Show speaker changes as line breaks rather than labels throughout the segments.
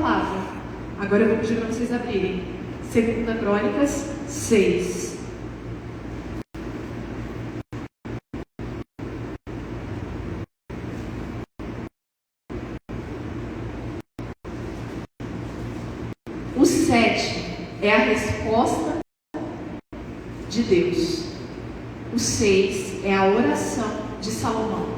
palavra. Agora eu vou pedir para vocês abrirem 2 Crônicas 6. O 7 é a resposta de Deus. O 6 é a oração de Salomão,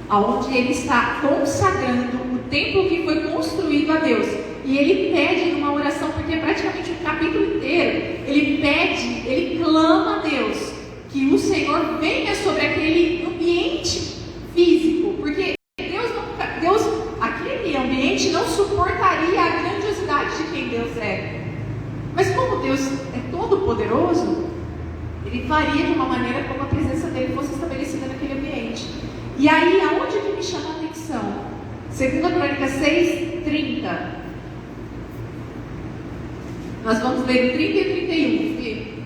aonde ele está consagrando o templo que foi construído a Deus. E ele pede numa oração, porque praticamente o capítulo inteiro, ele pede, ele clama a Deus, que o Senhor venha sobre aquele ambiente físico, porque Deus, aquele ambiente não suportaria a grandiosidade de quem Deus é. Mas como Deus é todo poderoso, ele faria de uma maneira como a presença dele fosse estabelecida naquele ambiente. E aí, aonde que me chama a atenção? 2 Crônicas 6, 30. Nós vamos ler 30 e 31. Fih.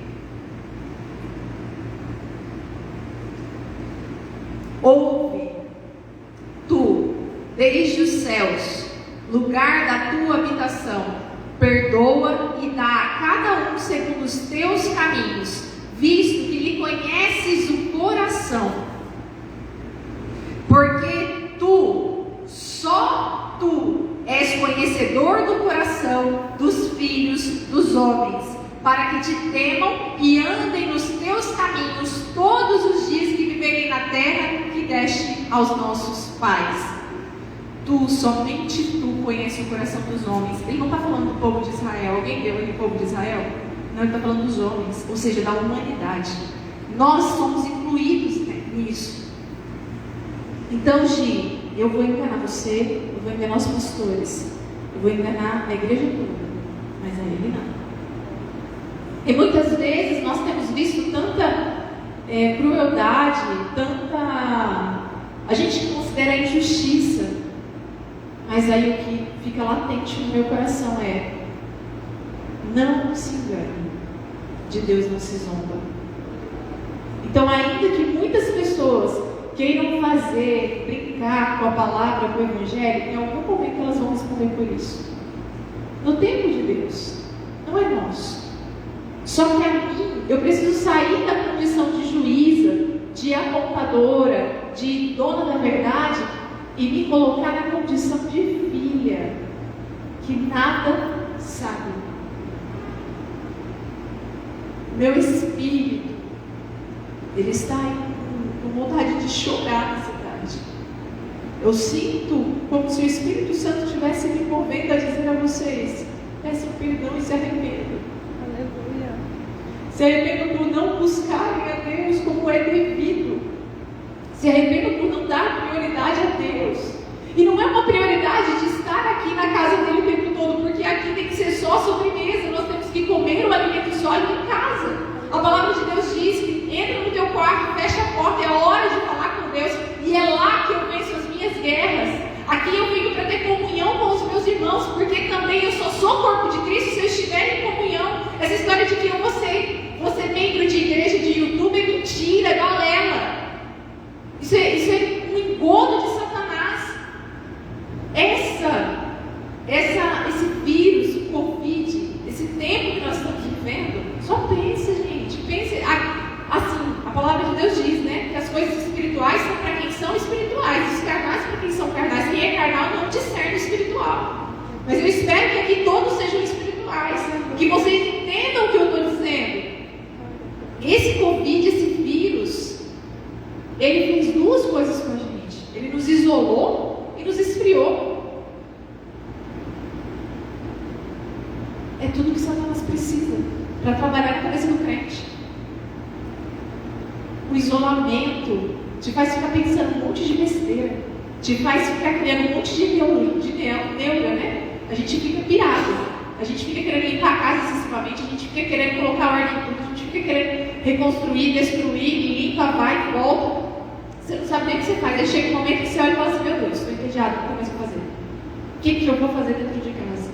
Ouve, tu, desde os céus, lugar da tua habitação, perdoa e dá a cada um segundo os teus caminhos, visto que lhe conheces o coração. Porque tu, só tu, és conhecedor do coração dos filhos dos homens, para que te temam e andem nos teus caminhos todos os dias que viverem na terra que deste aos nossos pais. Tu, somente tu, conheces o coração dos homens. Ele não está falando do povo de Israel. Alguém deu ele o povo de Israel? Não, ele está falando dos homens, ou seja, da humanidade. Nós somos incluídos nisso. Então, Gi, eu vou enganar você, eu vou enganar os pastores, eu vou enganar a igreja toda, mas a ele não. E muitas vezes nós temos visto tanta crueldade, a gente considera injustiça, mas aí o que fica latente no meu coração é: não se engane, de Deus não se zomba. Então, ainda que muitas pessoas queiram brincar com a palavra, com o Evangelho, em algum momento elas vão responder por isso. No tempo de Deus, não é nosso. Só que a mim, eu preciso sair da condição de juíza, de apontadora, de dona da verdade, e me colocar na condição de filha, que nada sabe. Meu espírito, ele está aí com vontade de chorar nessa tarde. Eu sinto como se o Espírito Santo estivesse me movendo a dizer a vocês: peçam perdão e se arrependam. Aleluia. Se arrependam por não buscarem a Deus como é devido. Se arrependam por não dar prioridade a Deus. E não é uma prioridade de estar aqui na casa dele o tempo todo, porque aqui tem que ser só sobremesa. Nós temos que comer o alimento sólido em casa. A palavra de Deus diz que entra no teu quarto, fecha a porta, é hora de falar com Deus, e é lá que eu venço as minhas guerras. Aqui eu venho para ter comunhão com os meus irmãos, porque também eu só sou corpo de Cristo se eu estiver em comunhão. Essa história de que eu vou ser membro de igreja de YouTube é mentira, é balela. Isso é um engodo de Satanás. Esse vírus, o Covid, esse tempo que nós estamos vivendo, só pensa, gente, assim, a palavra de Deus diz, né, que as coisas espirituais são para quem são espirituais, os carnais para quem são carnais. Quem é carnal não discerne o espiritual. Mas eu espero que aqui todos sejam espirituais, que vocês entendam o que eu estou dizendo. Esse Covid, esse vírus, ele fez duas coisas com a gente. Ele nos isolou e nos esfriou. É tudo que Satanás precisa para trabalhar na cabeça do crente. O isolamento te faz ficar pensando um monte de besteira, te faz ficar criando um monte de neura, né? A gente fica pirado, a gente fica querendo limpar a casa excessivamente, a gente fica querendo colocar ordem em tudo, a gente fica querendo reconstruir, destruir, limpa, vai e volta. Você não sabe nem o que você faz. Aí chega um momento que você olha e fala assim: meu Deus, estou entediado, o que eu vou fazer? O que eu vou fazer dentro de casa?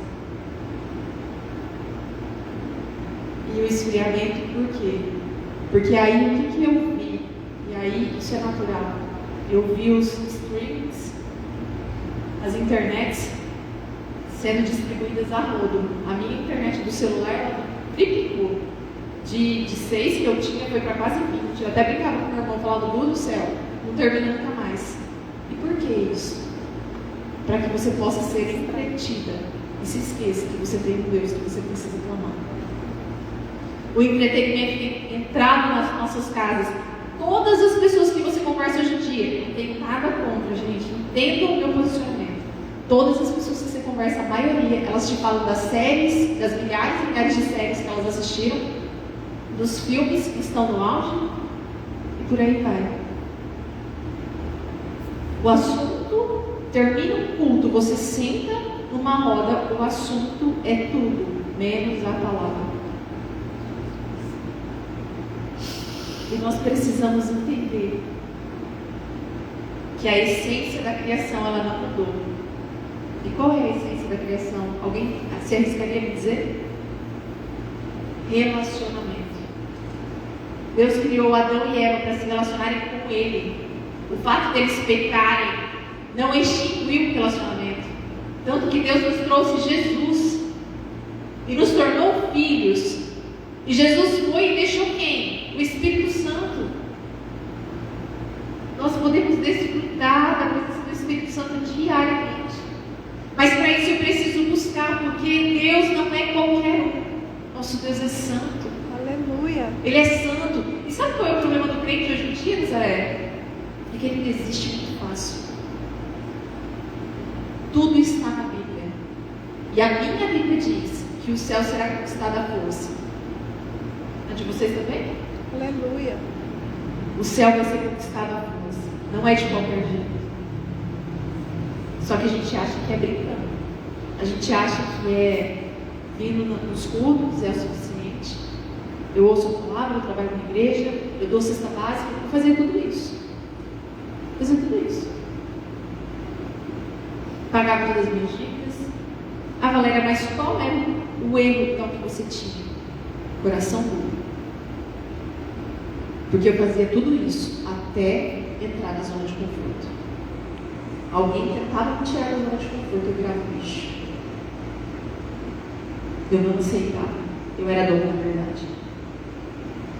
E o esfriamento, por quê? Porque aí o que eu vi? E aí isso é natural. Eu vi os streamings, as internets sendo distribuídas a rodo. A minha internet do celular, ela triplicou. De 6 que eu tinha, foi para quase 20. Eu até brincava com meu irmão, falando, Lu do céu, não termina nunca mais. E por que isso? Para que você possa ser entretida e se esqueça que você tem um Deus que você precisa clamar. O entretenimento tem entrado nas nossas casas. Todas as pessoas que você conversa hoje em dia, não tem nada contra, gente, entendam o meu posicionamento. Todas as pessoas que você conversa, a maioria, elas te falam das séries, das milhares e milhares de séries que elas assistiram, dos filmes que estão no auge, e por aí vai. O assunto, termina o culto, você senta numa roda, o assunto é tudo, menos a palavra. E nós precisamos entender que a essência da criação, ela não mudou. E qual é a essência da criação? Alguém se arriscaria a me dizer? Relacionamento. Deus criou Adão e Eva para se relacionarem com Ele. O fato deles pecarem não extinguiu o relacionamento. Tanto que Deus nos trouxe Jesus e nos tornou filhos. E Jesus foi e deixou quem? O Espírito Santo. Nós podemos desfrutar da presença do Espírito Santo diariamente. Mas para isso eu preciso buscar, porque Deus não é qualquer um. Nosso Deus é santo.
Aleluia.
Ele é santo. E sabe qual é o problema do crente hoje em dia, Nazaré? É que ele desiste muito fácil. Tudo está na Bíblia. E a minha Bíblia diz que o céu será conquistado à força. A de vocês também?
Aleluia.
O céu vai ser conquistado à força. Não é de qualquer jeito. Só que a gente acha que é brincando. A gente acha que é vindo nos cultos é o suficiente. Eu ouço a palavra, eu trabalho na igreja, eu dou cesta básica, eu vou fazer tudo isso. Fazer tudo isso. Pagar todas as minhas dívidas. Ah, Valéria, mas qual é o erro então que você tinha? Coração duro. Porque eu fazia tudo isso até entrar na zona de conforto. Alguém tentava me tirar da zona de conforto, eu virava um bicho. Eu não aceitava. Eu era dona, na verdade.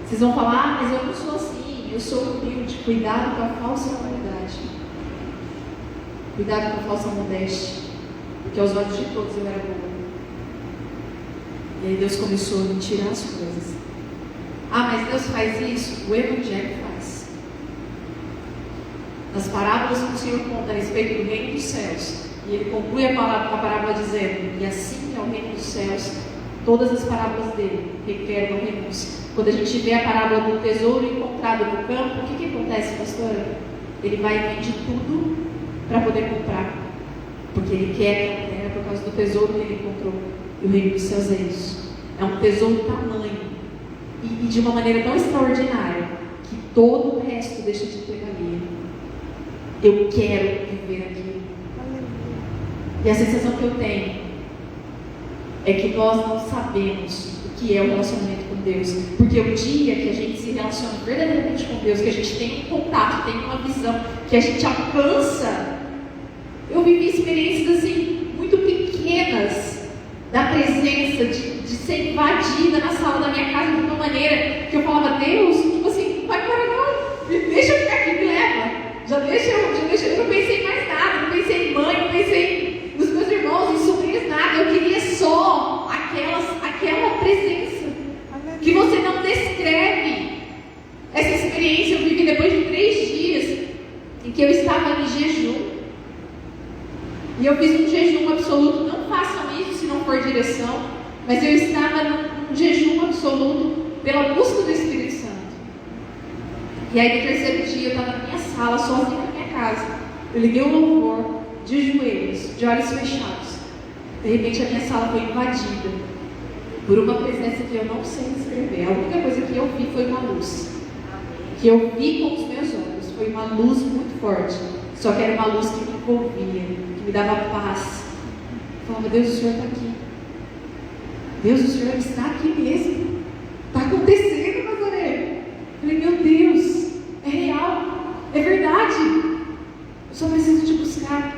Vocês vão falar, mas eu não sou assim, eu sou humilde. Cuidado com a falsa humanidade. Cuidado com a falsa modéstia. Porque aos olhos de todos eu era boa. E aí Deus começou a me tirar as coisas. Ah, mas Deus faz isso? O Evangelho faz. Nas parábolas que o Senhor conta a respeito do reino dos céus, e Ele conclui a parábola dizendo, e assim é o reino dos céus, todas as parábolas dele requerem uma renúncia. Quando a gente vê a parábola do tesouro encontrado no campo, o que acontece, pastora? Ele vai e vende tudo para poder comprar, porque ele quer a terra por causa do tesouro que ele encontrou. E o reino dos céus é isso. É um tesouro tamanho e de uma maneira tão extraordinária que todo o resto deixa de ter valia. Eu quero viver aquilo. E a sensação que eu tenho é que nós não sabemos o que é o relacionamento com Deus. Porque o dia que a gente se relaciona verdadeiramente com Deus, que a gente tem um contato, tem uma visão, que a gente alcança. Eu vivi experiências assim, muito pequenas, da presença, de ser invadida na sala da minha casa de uma maneira que eu falava, Deus, tipo assim, não vai embora não, deixa eu ficar aqui, me leva. Já deixa, eu não pensei em mais nada, não pensei em mãe, não pensei nos meus irmãos, em sobrinhos, nada. Eu queria só aquela presença que você não descreve. Essa experiência eu vivi depois de 3 dias em que eu estava em jejum. E eu fiz um jejum absoluto. Não façam isso se não for direção, mas eu estava num jejum absoluto pela busca do Espírito Santo. E aí no 3º dia eu estava na minha sala, sozinha na minha casa. Eu liguei o louvor, de joelhos, de olhos fechados. De repente a minha sala foi invadida por uma presença que eu não sei descrever. A única coisa que eu vi foi uma luz. Que eu vi com os meus olhos. Foi uma luz muito forte. Só que era uma luz que me envolvia, que me dava paz. Eu falava, Deus, o Senhor está aqui. Deus, o Senhor está aqui mesmo. Está acontecendo, Nazaré. Eu falei, meu Deus, é real, é verdade. Eu só preciso te buscar.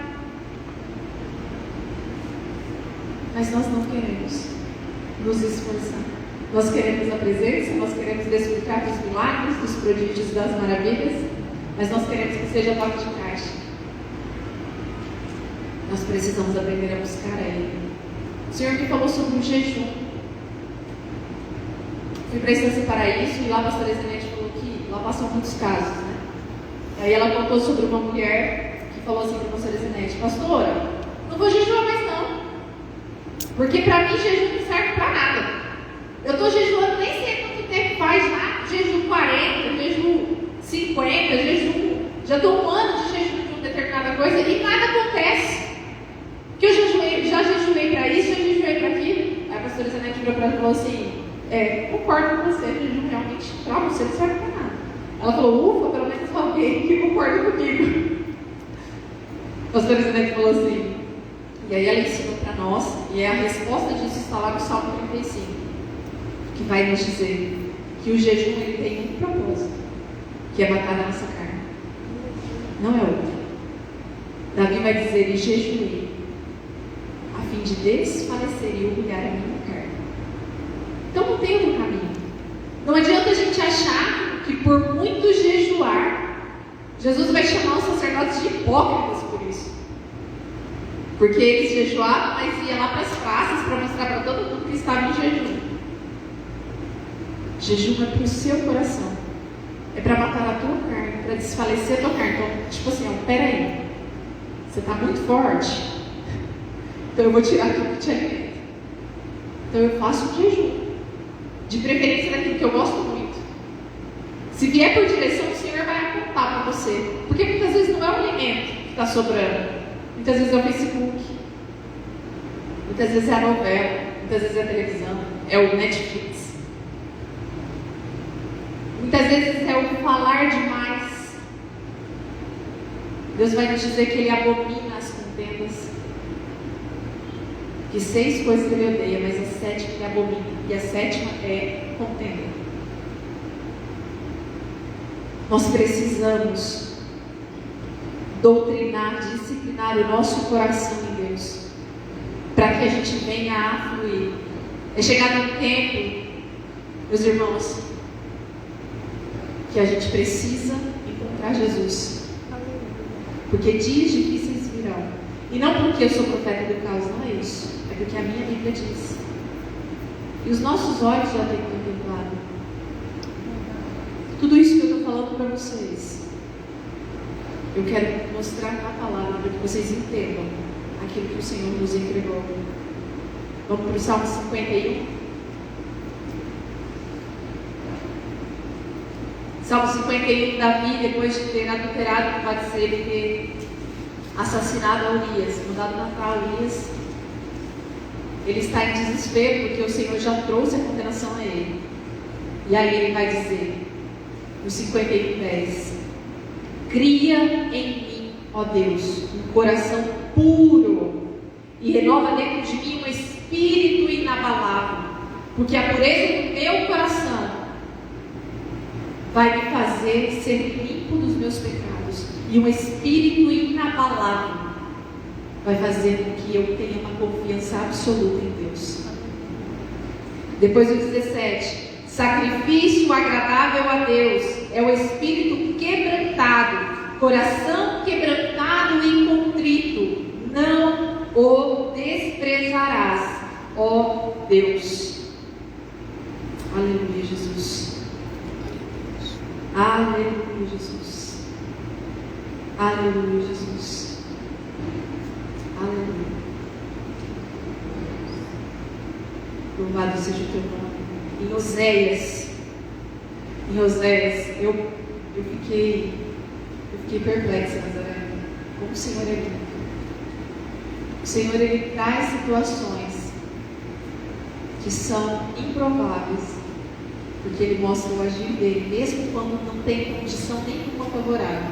Mas nós não queremos nos esforçar. Nós queremos a presença, nós queremos desfrutar dos milagres, dos prodígios, das maravilhas, mas nós queremos que seja toque de caixa. Nós precisamos aprender a buscar a Ele. O Senhor me falou sobre o jejum. Fui para a Estância Paraíso e lá a pastora Zenete falou que lá passam muitos casos, né? Aí ela contou sobre uma mulher que falou assim para a pastora Zenete: pastora, não vou jejuar mais não, porque para mim jejum não serve para nada. Eu estou jejuando, nem sei quanto tempo faz lá, jejum 40, jejum 50, jejum, já estou um ano de jejum de uma determinada coisa e nada acontece. Que eu já jejuei para isso, já jejuei para aquilo. Aí a pastora Zenete virou para ela e falou assim: concordo com você, o jejum realmente para você não serve para nada. Ela falou: ufa, pelo menos alguém que concorda comigo. A pastora Zenete falou assim, e aí ela ensinou para nós, e a resposta disso está lá no Salmo 35, que vai nos dizer que o jejum ele tem um propósito, que é matar a nossa carne, não é outro. Davi vai dizer: e jejuei a fim de desfalecer e humilhar a minha carne. Então não tem outro caminho. Não adianta a gente achar que por muito jejuar, Jesus vai chamar os sacerdotes de hipócritas por isso. Porque eles jejuavam, mas iam lá para as praças para mostrar para todo mundo que estava em jejum. Jejum é para o seu coração. É para matar a tua carne, para desfalecer a tua carne. Então, tipo assim, peraí, você está muito forte, então eu vou tirar tudo que te alimenta. Então eu faço um jejum, de preferência daquilo que eu gosto muito. Se vier por direção, o Senhor vai apontar para você, porque muitas vezes não é o alimento que está sobrando, muitas vezes é o Facebook, muitas vezes é a novela, muitas vezes é a televisão, é o Netflix, muitas vezes é o falar demais. Deus vai nos dizer que Ele abomina as contendas, que 6 coisas Ele odeia, mas a 7ª Ele abomina, e a 7ª é contenda. Nós precisamos doutrinar, disciplinar o nosso coração em Deus, para que a gente venha a fluir. É chegado um tempo, meus irmãos, que a gente precisa encontrar Jesus, porque dias difíceis virão, e não porque eu sou profeta do caos, não é isso, é porque a minha Bíblia diz, e os nossos olhos já têm contemplado tudo isso que eu estou falando para vocês. Eu quero mostrar na palavra para que vocês entendam aquilo que o Senhor nos entregou. Vamos para o Salmo 51. Salmo 51, Davi, depois de ter adulterado com Batseba e ter assassinado a Urias, mandado matar Urias, ele está em desespero porque o Senhor já trouxe a condenação a ele. E aí ele vai dizer, no 51:10, cria em mim, ó Deus, um coração puro e renova dentro de mim um espírito inabalável, porque a pureza do meu coração vai me fazer ser limpo dos meus pecados, e um espírito inabalável vai fazer com que eu tenha uma confiança absoluta em Deus. Depois do 17, sacrifício agradável a Deus é o espírito quebrantado, coração quebrantado e contrito, não o desprezarás, ó Deus. Aleluia, Jesus. Aleluia, Jesus. Aleluia, Jesus. Aleluia. Louvado seja o teu nome. Em Oséias, eu fiquei perplexa, Nazaré. Como o Senhor é lindo. O Senhor, Ele traz situações que são improváveis, porque Ele mostra o agir dele, mesmo quando não tem condição nenhuma favorável.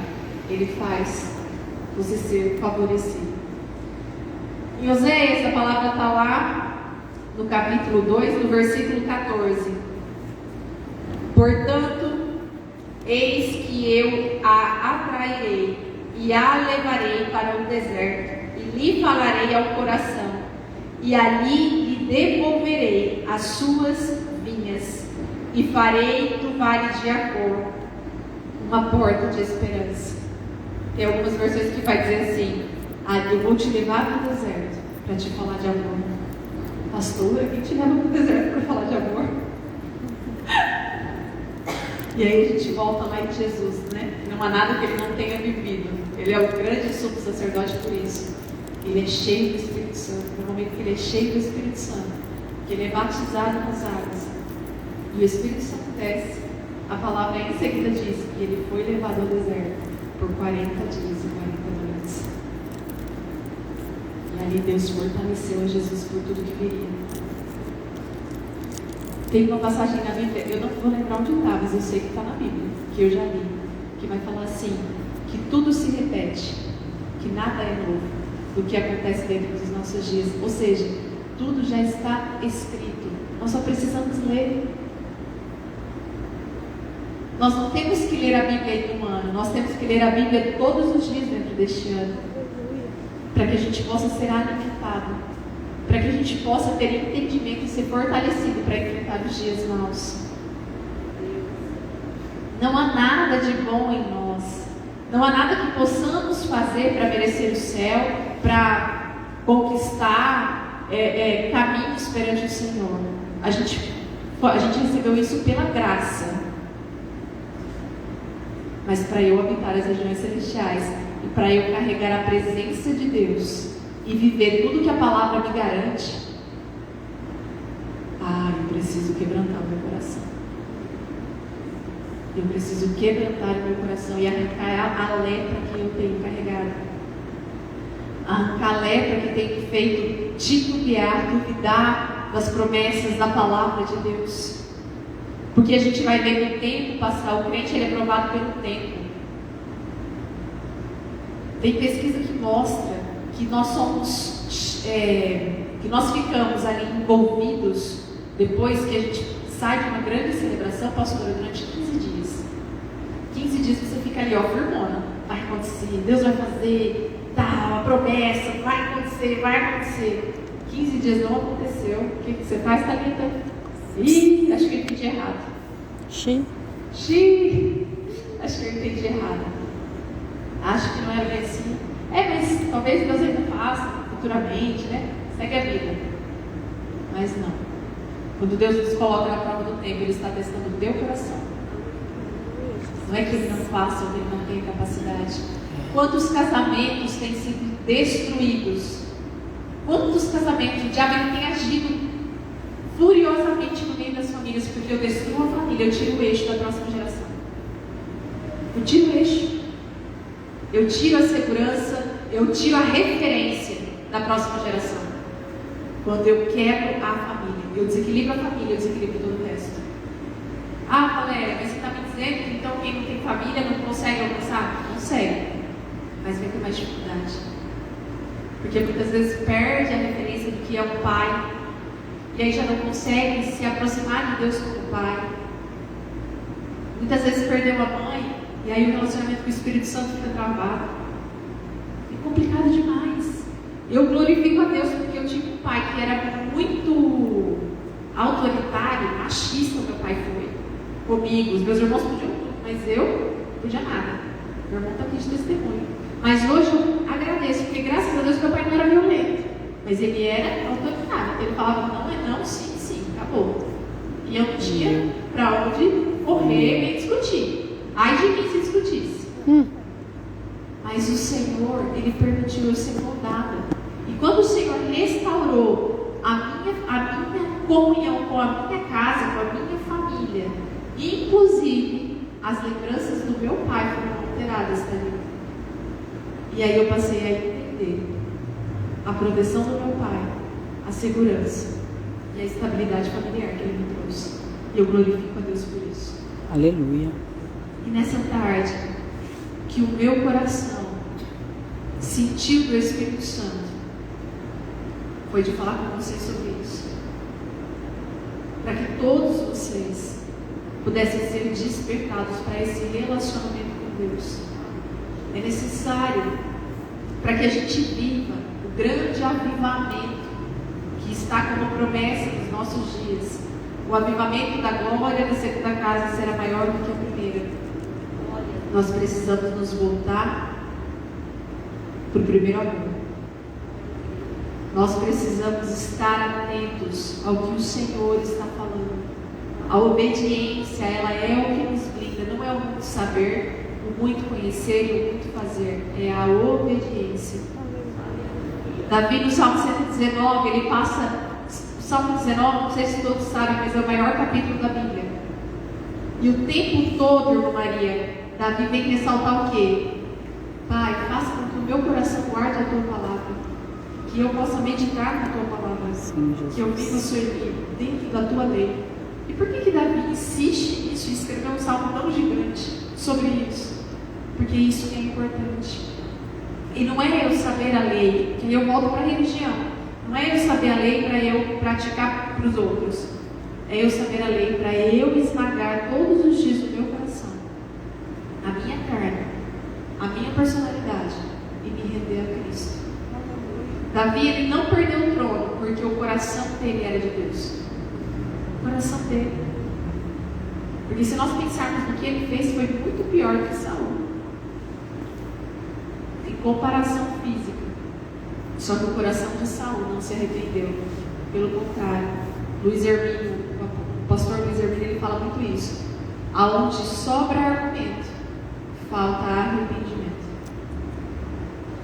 Ele faz você ser favorecido. Em Oséias, a palavra está lá no capítulo 2, no versículo 14. Portanto, eis que eu a atrairei e a levarei para o deserto, e lhe falarei ao coração, e ali lhe devolverei as suas vinhas, e farei do vale de Acor uma porta de esperança. Tem algumas versões que vai dizer assim: eu vou te levar para o deserto para te falar de amor. Pastora, quem te leva para o deserto para falar de amor? E aí a gente volta lá em Jesus, né? Não há nada que ele não tenha vivido. Ele é o grande sumo sacerdote por isso. Ele é cheio do Espírito Santo. No momento que ele é cheio do Espírito Santo, que ele é batizado nas águas, e o Espírito Santo desce, a palavra em seguida diz que ele foi levado ao deserto por 40 dias e 40 noites. E ali Deus fortaleceu a Jesus por tudo que viria. Tem uma passagem na Bíblia, eu não vou lembrar onde está, mas eu sei que está na Bíblia, que eu já li, que vai falar assim, que tudo se repete, que nada é novo do que acontece dentro dos nossos dias. Ou seja, tudo já está escrito, nós só precisamos ler. Nós não temos que ler a Bíblia em um ano, nós temos que ler a Bíblia todos os dias dentro deste ano, para que a gente possa ser alimentado, para que a gente possa ter entendimento e ser fortalecido para enfrentar os dias maus. Não há nada de bom em nós, não há nada que possamos fazer para merecer o céu, para conquistar caminhos perante o Senhor. A gente recebeu isso pela graça. Mas para eu habitar as regiões celestiais e para eu carregar a presença de Deus e viver tudo que a palavra me garante, eu preciso quebrantar o meu coração. Eu preciso quebrantar o meu coração e arrancar a lepra que eu tenho carregado. Arrancar a lepra que tem me feito titubear, duvidar das promessas da palavra de Deus. Porque a gente vai ver no tempo passar, o crente ele é provado pelo tempo. Tem pesquisa que mostra que nós que nós ficamos ali envolvidos depois que a gente sai de uma grande celebração, pastora, durante 15 dias. 15 dias você fica ali, firmona, vai acontecer, Deus vai fazer, a promessa, vai acontecer. 15 dias não aconteceu, o que você faz, Thalita? Acho que eu entendi errado. Acho que eu entendi errado. Acho que não era bem assim. Mas talvez Deus ainda faça futuramente, né? Segue a vida. Mas não. Quando Deus nos coloca na prova do tempo, Ele está testando o teu coração. Não é que Ele não faça ou que Ele não tenha capacidade. Quantos casamentos têm sido destruídos? Quantos casamentos o diabo tem agido furiosamente no meio das famílias, porque eu destruo a família, eu tiro o eixo da próxima geração. Eu tiro o eixo. Eu tiro a segurança, eu tiro a referência da próxima geração. Quando eu quebro a família, eu desequilibro a família, eu desequilibro todo o resto. Valéria, mas você está me dizendo que então quem não tem família não consegue alcançar? Consegue, mas vai ter mais dificuldade. Porque muitas vezes perde a referência do que é o pai, e aí já não consegue se aproximar de Deus como pai. Muitas vezes perdeu a mãe, e aí o relacionamento com o Espírito Santo fica travado. É complicado demais. Eu glorifico a Deus porque eu tive um pai que era muito autoritário, machista. Meu pai foi comigo. Os meus irmãos podiam tudo, mas eu não podia nada. Meu irmão está aqui de testemunho. Mas hoje eu agradeço, porque graças a Deus meu pai não era violento, mas ele era autoritário. Ele falava não é não, sim, sim, acabou. E eu não tinha para onde correr nem discutir. Ai de mim se discutisse. Mas o Senhor, Ele permitiu eu ser moldada. E quando o Senhor restaurou a minha comunhão com a minha casa, com a minha família, inclusive as lembranças do meu pai foram alteradas também. E aí eu passei a entender a proteção do meu pai, a segurança e a estabilidade familiar que Ele me trouxe. E eu glorifico a Deus por isso.
Aleluia.
E nessa tarde, que o meu coração sentiu do Espírito Santo, foi de falar com vocês sobre isso. Para que todos vocês pudessem ser despertados para esse relacionamento com Deus. É necessário para que a gente viva o grande avivamento está como promessa nos nossos dias. O avivamento da glória da segunda casa será maior do que a primeira. Nós precisamos nos voltar para o primeiro amor. Nós precisamos estar atentos ao que o Senhor está falando. A obediência, ela é o que nos blinda, não é o muito saber, o muito conhecer e o muito fazer, é a obediência. Davi no Salmo 119, ele passa, o Salmo 19, não sei se todos sabem, mas é o maior capítulo da Bíblia. E o tempo todo, irmã Maria, Davi vem ressaltar o quê? Pai, faça com que o meu coração guarde a tua palavra, que eu possa meditar na tua palavra, que eu viva servir dentro da tua lei. E por que Davi insiste nisso e escreveu um salmo tão gigante sobre isso? Porque isso é importante. E não é eu saber a lei, que eu volto para a religião. Não é eu saber a lei para eu praticar para os outros. É eu saber a lei para eu esmagar todos os dias o meu coração, a minha carne, a minha personalidade e me render a Cristo. Davi, ele não perdeu o trono porque o coração dele era de Deus. O coração dele. Porque se nós pensarmos no que ele fez, foi muito pior que Saul. Em comparação física. Só que o coração de Saul não se arrependeu. Pelo contrário, Luiz Hermínio, o pastor Luiz Hermínio, ele fala muito isso. Aonde sobra argumento, falta arrependimento.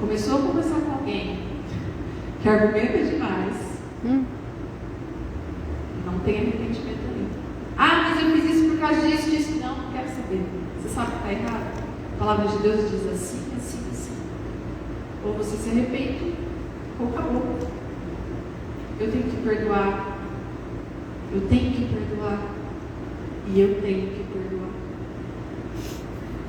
Começou a conversar com alguém que argumenta demais. Não tem arrependimento ali. Ah, mas eu fiz isso por causa disso. Não quero saber. Você sabe que está errado? A palavra de Deus diz assim, assim, assim. Ou você se arrepende, ou acabou. Eu tenho que perdoar. Eu tenho que perdoar. E eu tenho que perdoar.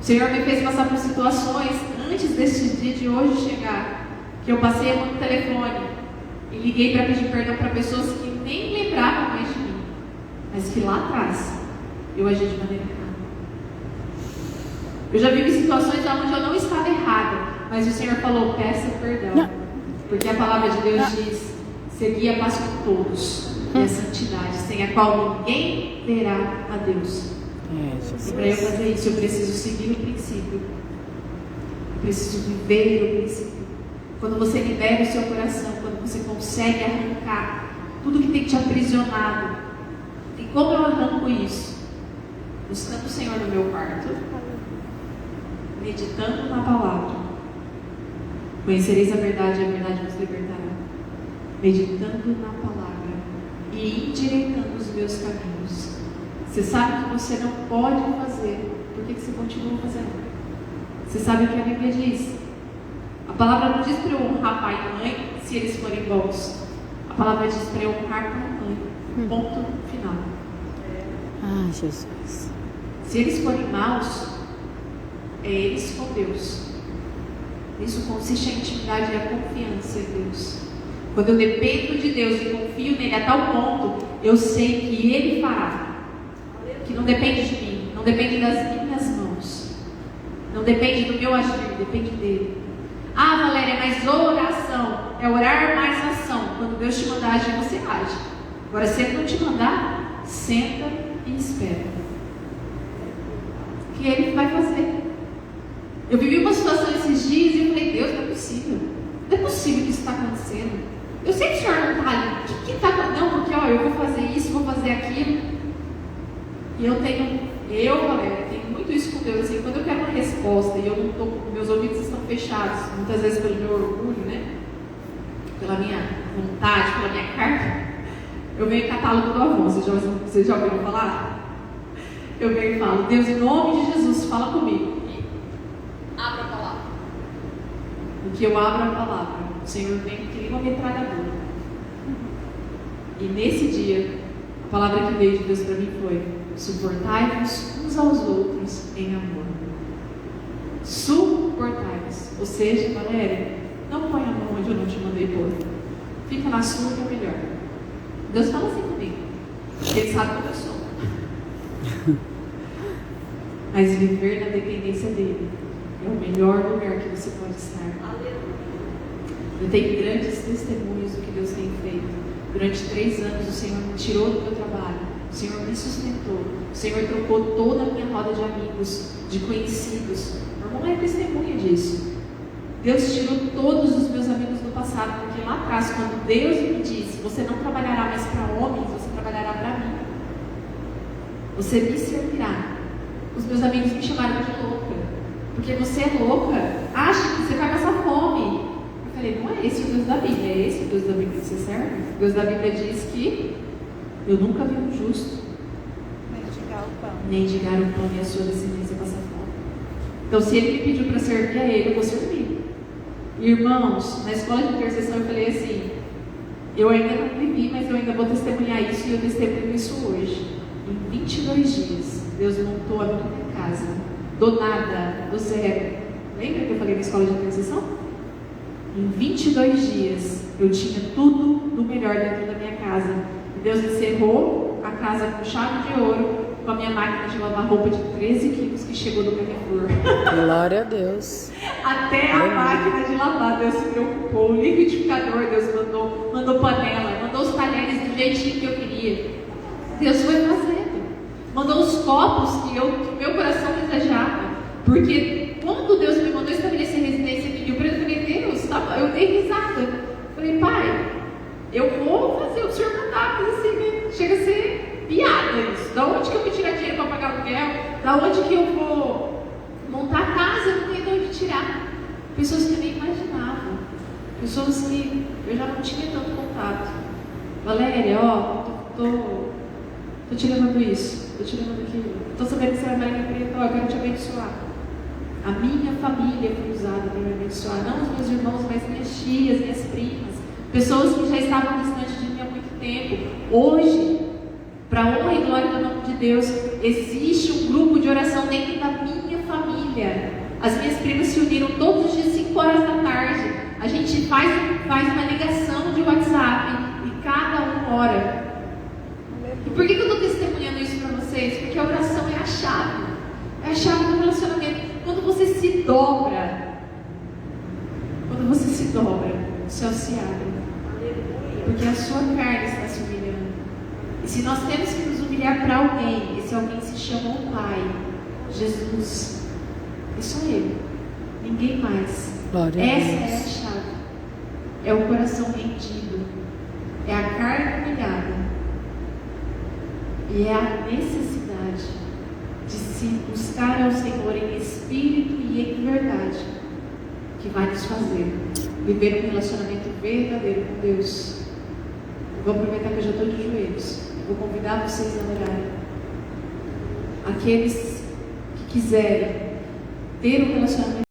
O Senhor me fez passar por situações antes deste dia de hoje chegar, que eu passei a mão no telefone e liguei para pedir perdão para pessoas que nem lembravam mais de mim, mas que lá atrás eu agi de maneira errada. Eu já vivi situações onde eu não estava errada, mas o Senhor falou, peça perdão, porque a palavra de Deus diz, segui a paz com todos e a santidade, sem a qual ninguém verá a Deus. E para eu fazer isso, eu preciso seguir o princípio, eu preciso viver o princípio. Quando você libera o seu coração, quando você consegue arrancar tudo que tem te aprisionado. E como eu arranco isso? Buscando o Senhor no meu quarto, meditando na palavra. Conhecereis a verdade e a verdade vos libertará. Meditando na palavra e endireitando os meus caminhos. Você sabe que você não pode fazer, por que você continua fazendo? Você sabe o que a Bíblia diz? A palavra não diz para eu honrar pai e mãe se eles forem bons. A palavra diz para eu honrar pai e mãe. Ponto final.
Ah, Jesus.
Se eles forem maus, é eles com Deus. Nisso consiste a intimidade e a confiança em Deus. Quando eu dependo de Deus e confio nele a tal ponto, eu sei que Ele fará. Que não depende de mim, não depende das minhas mãos, não depende do meu agir, depende dele. Ah, Valéria, mas oração é orar mais ação. Quando Deus te mandar agir, você age. Agora, se Ele não te mandar, senta e espera. O que Ele vai fazer? Eu vivi uma situação esses dias e eu falei, Deus, não é possível. Não é possível que isso está acontecendo. Eu sei que o Senhor não está ali. O que está acontecendo? Não, porque ó, eu vou fazer isso, vou fazer aquilo. E Valéria, tenho muito isso com Deus, assim, quando eu quero uma resposta e eu não estou, meus ouvidos estão fechados, muitas vezes pelo meu orgulho, né? Pela minha vontade, pela minha carne, eu venho em catálogo do Avon, vocês já ouviram falar? Eu venho e falo, Deus, em nome de Jesus, fala comigo. E abra a palavra. O que eu abro a palavra, o Senhor vem que nem uma metralhadora. E nesse dia, a palavra que veio de Deus para mim foi: suportai-vos uns aos outros em amor. Suportai-vos. Ou seja, Valéria, não põe a mão onde eu não te mandei pôr. Fica na sua que é melhor. Deus fala assim comigo. Ele sabe como eu sou. Mas viver na dependência dele é o melhor lugar que você pode estar. Eu tenho grandes testemunhos do que Deus tem feito. Durante 3 anos o Senhor me tirou do meu trabalho, o Senhor me sustentou, o Senhor trocou toda a minha roda de amigos, de conhecidos. Meu irmão é testemunha disso. Deus tirou todos os meus amigos do passado, porque lá atrás, quando Deus me disse, você não trabalhará mais para homens, você trabalhará para mim. Você me servirá. Os meus amigos me chamaram de louca, porque você é louca, acha que você vai passar fome. Eu falei, não é esse o Deus da Bíblia, é esse o Deus da Bíblia que você serve? O Deus da Bíblia diz que eu nunca vi um justo mendigar o pão e a sua descendência passar fome. Então, se ele me pediu para servir a ele, eu vou servir. Irmãos, na escola de intercessão eu falei assim, eu ainda não vivi, mas eu ainda vou testemunhar isso e eu testemunho isso hoje. Em 22 dias, Deus montou a minha casa, do nada, do zero. Lembra que eu falei na escola de intercessão? Em 22 dias, eu tinha tudo do melhor dentro da minha casa. E Deus encerrou a casa com chave de ouro, com a minha máquina de lavar roupa de 13 quilos que chegou do Carrefour.
Glória a Deus.
Até a máquina de lavar, Deus se preocupou. O liquidificador, Deus mandou panela, mandou os talheres do jeitinho que eu queria. Deus foi fazendo. Mandou os copos que meu coração desejava. Porque quando Deus me mandou estabelecer residência aqui em Rio Preto, eu falei, Deus, eu dei risada. Falei, Pai, eu vou fazer o Senhor mandar, mas assim, chega a ser piada isso. Da onde que eu vou tirar dinheiro para pagar aluguel? Da onde que eu vou montar a casa? Eu não tenho de onde tirar. Pessoas que eu nem imaginava. Pessoas que eu já não tinha tanto contato. Valéria, ó, tô te levando isso, tô te levando aquilo. Tô sabendo que você vai morar em Preto, ó, eu quero te abençoar. A minha família foi usada para me abençoar. Não os meus irmãos, mas minhas tias, minhas primas. Pessoas que já estavam distantes de mim há muito tempo. Hoje, para a honra e glória do nome de Deus, existe um grupo de oração dentro da minha família. As minhas primas se uniram todos os dias, 5 horas da tarde. A gente faz uma ligação de WhatsApp e cada um ora. E por que eu estou testemunhando isso para vocês? Porque a oração é a chave. É a chave do relacionamento. Quando você se dobra, o céu se abre. Porque a sua carne está se humilhando. E se nós temos que nos humilhar para alguém, esse alguém se chama o Pai, Jesus. É só Ele, ninguém mais.
Glória a
Essa
Deus.
é a chave. É o coração rendido, é a carne humilhada e é a necessidade de se buscar ao Senhor em espírito e em verdade que vai nos fazer viver um relacionamento verdadeiro com Deus. Eu vou aproveitar que eu já estou de joelhos. Eu vou convidar vocês a orarem. Aqueles que quiserem ter um relacionamento